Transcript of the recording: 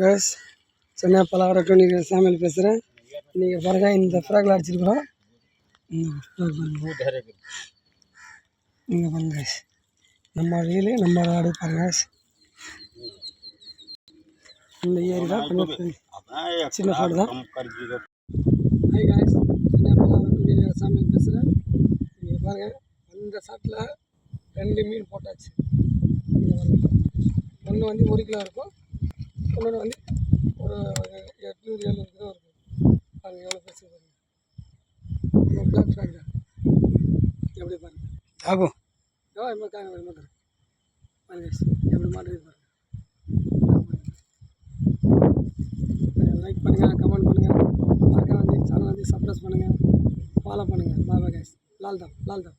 Guys, Chennai பலவரட்டும் நீங்கள் சாமியில் பேசுகிறேன். நீங்கள் பாருங்கள், இந்த ஃப்ராகில் அடிச்சிருக்கிறோம். நீங்கள் பாருங்க கைஸ், நம்ம வீடு நம்ம நாடு பாருங்க. இந்த ஏரி தான் கொஞ்சம் சின்ன ஃபோடு தான். ஹாய் கைஸ், சென்னை பலவரட்டும் நீங்கள் சாமியில் பேசுகிறேன். நீங்கள் பாருங்கள், அந்த சாட்டில் 2 மீன் போட்டாச்சு. நீங்கள் பாருங்கள், ஒன்று வந்து 1 கிலோ இருக்கும், இன்னொன்று வந்து ஒரு 800-700 கிலோ இருக்கும். பாருங்கள் எவ்வளோ பெருசு பாருங்கள். பிளாக் ஃப்ராக் தான். எப்படி பாருங்கள் ஆகும் எவ்வளோ காங்க மாட்டுறேன் பாருங்கள் எப்படி மாட்டுறது பாருங்கள். லைக் பண்ணுங்கள், கமெண்ட் பண்ணுங்கள், மறக்காம வந்து சேனல் வந்து சப்ஸ்கிரைப் பண்ணுங்கள், ஃபாலோ பண்ணுங்கள். பாய் பாய் கைஸ். லால்தாம்.